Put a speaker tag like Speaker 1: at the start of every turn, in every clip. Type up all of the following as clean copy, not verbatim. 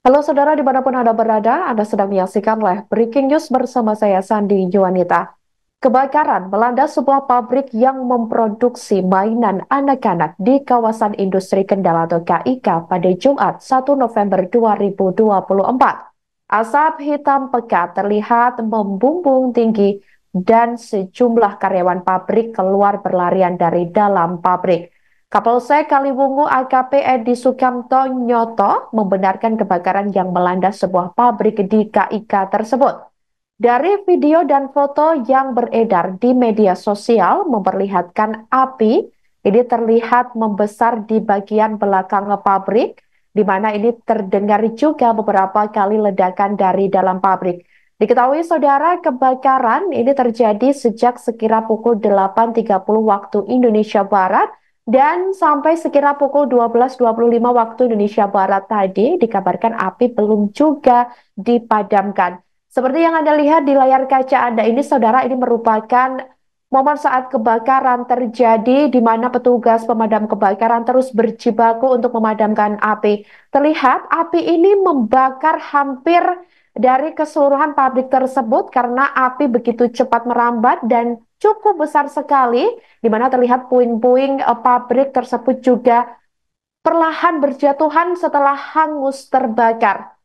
Speaker 1: Halo saudara dimanapun Anda berada, Anda sedang menyaksikan live breaking news bersama saya Sandi Juanita. Kebakaran melanda sebuah pabrik yang memproduksi mainan anak-anak di kawasan industri Kendal atau KIK pada Jumat 1 November 2024. Asap hitam pekat terlihat membumbung tinggi dan sejumlah karyawan pabrik keluar berlarian dari dalam pabrik. Kapolsek Kaliwungu AKP Edi Sukamto Nyoto membenarkan kebakaran yang melanda sebuah pabrik di KIK tersebut. Dari video dan foto yang beredar di media sosial memperlihatkan api ini terlihat membesar di bagian belakang pabrik, di mana ini terdengar juga beberapa kali ledakan dari dalam pabrik. Diketahui saudara, kebakaran ini terjadi sejak sekira pukul 8.30 waktu Indonesia Barat dan sampai sekira pukul 12.25 waktu Indonesia Barat tadi dikabarkan api belum juga dipadamkan. Seperti yang Anda lihat di layar kaca Anda ini, saudara, ini merupakan momen saat kebakaran terjadi di mana petugas pemadam kebakaran terus berjibaku untuk memadamkan api. Terlihat api ini membakar hampir dari keseluruhan pabrik tersebut karena api begitu cepat merambat dan cukup besar sekali, di mana terlihat puing-puing pabrik tersebut juga perlahan berjatuhan setelah hangus terbakar.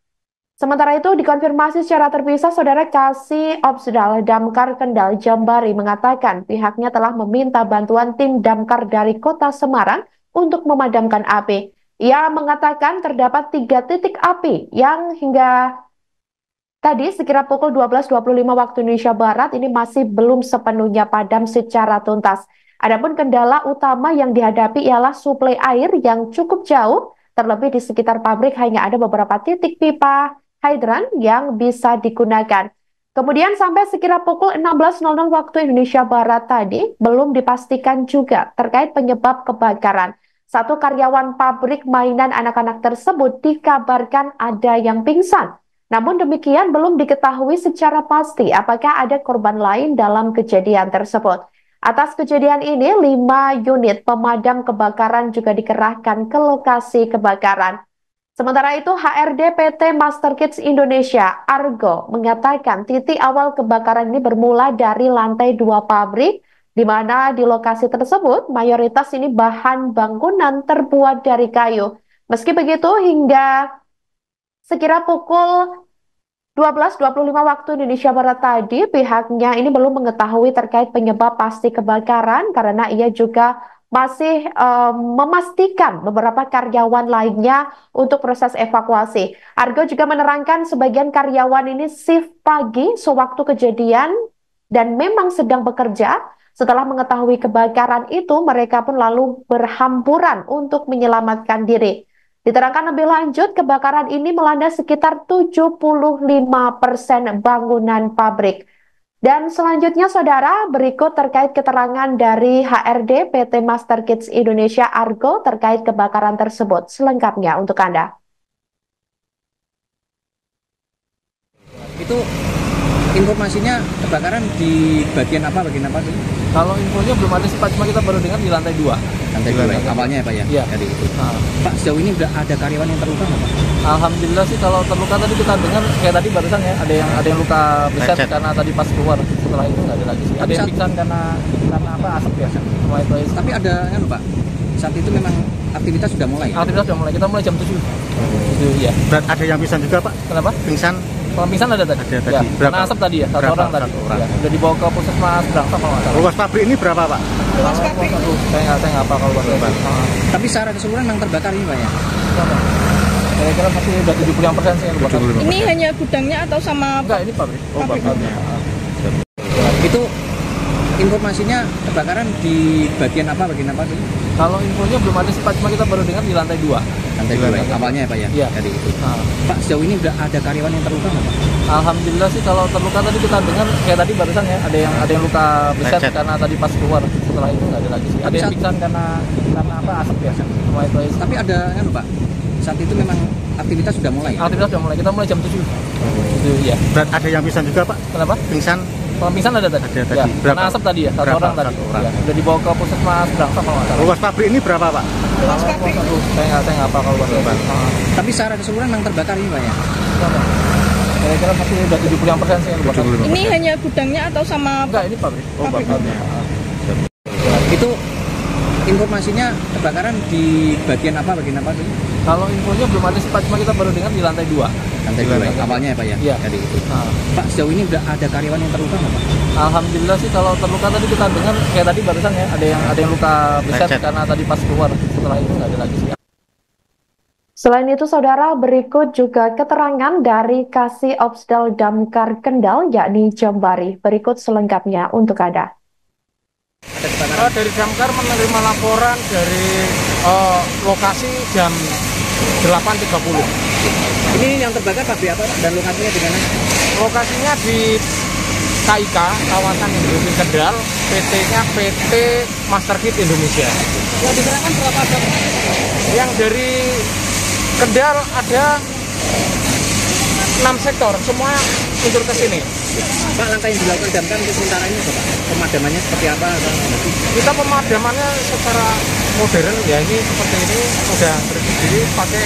Speaker 1: Sementara itu, dikonfirmasi secara terpisah, Saudara Kasih Obsdal Damkar Kendal Jambari mengatakan pihaknya telah meminta bantuan tim damkar dari Kota Semarang untuk memadamkan api. Ia mengatakan terdapat 3 titik api yang hingga tadi sekira pukul 12.25 waktu Indonesia Barat ini masih belum sepenuhnya padam secara tuntas. Adapun kendala utama yang dihadapi ialah suplai air yang cukup jauh, terlebih di sekitar pabrik hanya ada beberapa titik pipa hidran yang bisa digunakan. Kemudian sampai sekira pukul 16.00 waktu Indonesia Barat tadi belum dipastikan juga terkait penyebab kebakaran. Satu karyawan pabrik mainan anak-anak tersebut dikabarkan ada yang pingsan. Namun demikian belum diketahui secara pasti apakah ada korban lain dalam kejadian tersebut. Atas kejadian ini, 5 unit pemadam kebakaran juga dikerahkan ke lokasi kebakaran. Sementara itu, HRD PT Master Kids Indonesia, Argo, mengatakan titik awal kebakaran ini bermula dari lantai 2 pabrik, di mana di lokasi tersebut mayoritas ini bahan bangunan terbuat dari kayu. Meski begitu, hingga sekira pukul 12.25 waktu Indonesia Barat tadi, pihaknya ini belum mengetahui terkait penyebab pasti kebakaran karena ia juga masih memastikan beberapa karyawan lainnya untuk proses evakuasi. Argo juga menerangkan sebagian karyawan ini shift pagi sewaktu kejadian dan memang sedang bekerja. Setelah mengetahui kebakaran itu, mereka pun lalu berhamburan untuk menyelamatkan diri. Diterangkan lebih lanjut, kebakaran ini melanda sekitar 75% bangunan pabrik. Dan selanjutnya, saudara, berikut terkait keterangan dari HRD PT Master Kids Indonesia Argo terkait kebakaran tersebut. Selengkapnya untuk Anda.
Speaker 2: Itu informasinya kebakaran di bagian apa sih?
Speaker 3: Kalau infonya belum ada sih Pak, cuma kita baru dengar di lantai 2.
Speaker 2: Lantai 2 ya, awalnya ya Pak ya?
Speaker 3: Iya.
Speaker 2: Dari itu. Pak, sejauh ini udah ada karyawan yang terluka nggak Pak?
Speaker 3: Alhamdulillah sih kalau terluka tadi kita dengar kayak tadi barusan ya, ada yang luka besar karena tadi pas keluar. Setelah itu nggak ada lagi sih. Ada yang pingsan karena apa, asap biasa. Mulai itu.
Speaker 2: Tapi ada kan Pak, saat itu memang aktivitas sudah mulai?
Speaker 3: Aktivitas sudah mulai, kita mulai jam 7. Iya.
Speaker 4: Berat ada yang pingsan juga Pak?
Speaker 3: Kenapa?
Speaker 4: Pingsan?
Speaker 3: Kalau pingsan ada tadi?
Speaker 4: Ada tadi.
Speaker 3: Ya,
Speaker 4: Berapa?
Speaker 3: karena asap tadi ya, satu orang tadi.
Speaker 4: Satu orang.
Speaker 3: Ya, udah dibawa ke puskesmas Brangsang kalau nggak salah.
Speaker 4: Luas pabrik ini berapa Pak?
Speaker 3: Luas pabrik? Aduh, saya nggak apa kalau luas.
Speaker 2: Tapi secara keseluruhan memang terbakar ini Pak ya?
Speaker 3: Kira-kira masih udah 70% sih yang terbakar.
Speaker 5: Ini hanya gudangnya atau sama?
Speaker 3: Enggak, ini pabrik.
Speaker 4: Oh pabriknya.
Speaker 2: Itu informasinya kebakaran di bagian apa sih?
Speaker 3: Kalau infonya belum ada sih Pak, cuma kita baru dengar di lantai 2.
Speaker 2: Lantai 2 ya, awalnya ya Pak ya?
Speaker 3: Iya.
Speaker 2: Dari itu. Pak, sejauh ini udah ada karyawan yang terluka nggak Pak?
Speaker 3: Alhamdulillah sih kalau terluka tadi kita dengar kayak tadi barusan ya, ada yang luka besar karena tadi pas keluar. Setelah itu nggak ada lagi sih. Ada yang pingsan karena apa, asap biasa. Mulai itu.
Speaker 2: Tapi ada kan Pak, saat itu memang aktivitas sudah mulai?
Speaker 3: Aktivitas sudah mulai, kita mulai jam 7. Iya.
Speaker 4: Berat ada yang pingsan juga Pak?
Speaker 3: Kenapa?
Speaker 4: Pingsan?
Speaker 3: pingsan ada tadi.
Speaker 4: Ada tadi.
Speaker 3: Ya,
Speaker 4: Berapa?
Speaker 3: karena asap tadi ya, satu
Speaker 4: Berapa?
Speaker 3: orang tadi.
Speaker 4: Satu orang.
Speaker 3: Ya, udah dibawa ke puskesmas Brangsang kalau nggak salah.
Speaker 4: Luas pabrik ini berapa Pak?
Speaker 5: Luas pabrik.
Speaker 3: Saya nggak apa kalau luas pabrik.
Speaker 2: Tapi secara keseluruhan memang terbakar ini Pak ya?
Speaker 3: Kira-kira masih udah 75% sih yang terbakar.
Speaker 4: 75%.
Speaker 5: Ini hanya gudangnya atau sama
Speaker 3: Enggak, ini pabrik.
Speaker 5: pabriknya?
Speaker 2: Itu informasinya kebakaran di bagian apa tuh?
Speaker 3: Kalau infonya belum ada sih Pak, cuma kita baru dengar di lantai 2.
Speaker 2: Lantai 2 ya? Awalnya ya Pak ya?
Speaker 3: Iya.
Speaker 2: Tadi itu.
Speaker 3: Nah,
Speaker 2: Pak, sejauh ini udah ada karyawan yang terluka nggak Pak?
Speaker 3: alhamdulillah sih kalau terluka tadi kita dengar kayak tadi barusan ya, ada yang luka besar
Speaker 4: Lecet.
Speaker 3: karena tadi pas keluar, setelah itu nggak ada lagi sih.
Speaker 1: Selain itu, saudara, berikut juga keterangan dari Kasih Opsdal Damkar Kendal, yakni Jambari. Berikut selengkapnya untuk Anda.
Speaker 2: Ada kebakaran?
Speaker 6: Dari Damkar menerima laporan dari lokasi jam 8.30.
Speaker 2: Ini yang terbakar pabrik apa Pak? Dan lokasinya di mana?
Speaker 6: Lokasinya di KIK, kawasan industri Kendal, PT-nya PT Masterkit Indonesia.
Speaker 2: Yang diserahkan berapa Pak?
Speaker 6: Yang dari Kendal ada 6 sektor, semua unsur ke sini.
Speaker 2: Pak, langkah yang dilakukan Damkar untuk sementara ini apa Pak? Pemadamannya seperti apa?
Speaker 6: Kita pemadamannya secara modern ya, ini seperti ini sudah terdiri pakai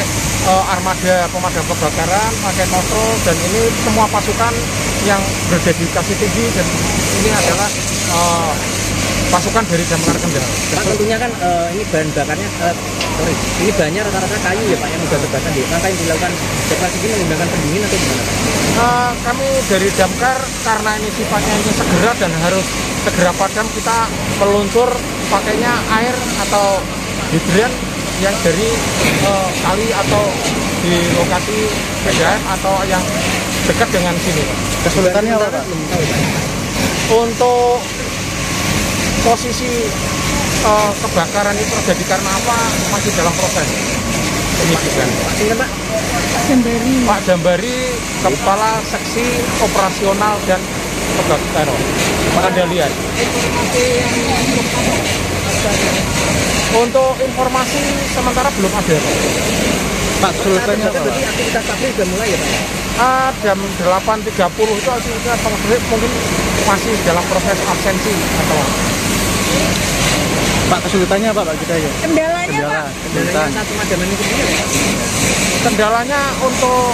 Speaker 6: armada pemadam kebakaran, pakai nozzle, dan ini semua pasukan yang berdedikasi tinggi, dan ini adalah pasukan dari Damkar Kendal.
Speaker 2: Pak, tentunya kan ini bahan bakarnya, ini bahannya rata-rata kayu ya Pak yang sudah terbakar. Langkah yang dilakukan Damkar ini menggunakan pendingin atau gimana Pak?
Speaker 6: Kami dari Damkar karena ini sifatnya ini segera dan harus segera padam, kita meluncur pakainya air atau hidran yang dari kali atau di lokasi PDAM atau yang dekat dengan sini.
Speaker 4: Kesulitannya apa Pak?
Speaker 2: Belum tahu Pak.
Speaker 6: Untuk posisi kebakaran itu terjadi karena apa masih dalam proses penyidikan.
Speaker 2: Singkat Pak.
Speaker 6: Pak Jambari, Kepala Seksi Operasional dan Pengendalian. Untuk informasi sementara belum ada.
Speaker 4: Pak, kesulitannya apa Pak?
Speaker 2: Berarti aktivitas pabrik sudah mulai ya Pak?
Speaker 6: Jam 8.30 itu aktivitas pabrik mungkin masih dalam proses absensi atau
Speaker 4: Pak, kesulitannya apa Pak kita ya?
Speaker 5: Kendalanya Pak?
Speaker 2: Kendalanya saat pemadaman itu sendiri Pak?
Speaker 6: kendalanya untuk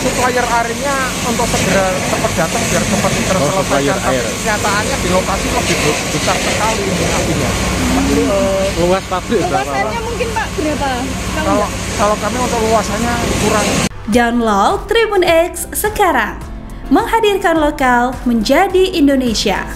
Speaker 6: supplier airnya untuk segera cepat datang biar cepat terselesaikan. Tapi kenyataannya di lokasi lebih besar sekali ini apinya.
Speaker 4: Luas pabrik berapa Pak?
Speaker 5: Luasannya mungkin Pak berapa?
Speaker 6: Kalau kami untuk luasannya kurang.
Speaker 7: Download Tribun X sekarang, menghadirkan lokal menjadi Indonesia.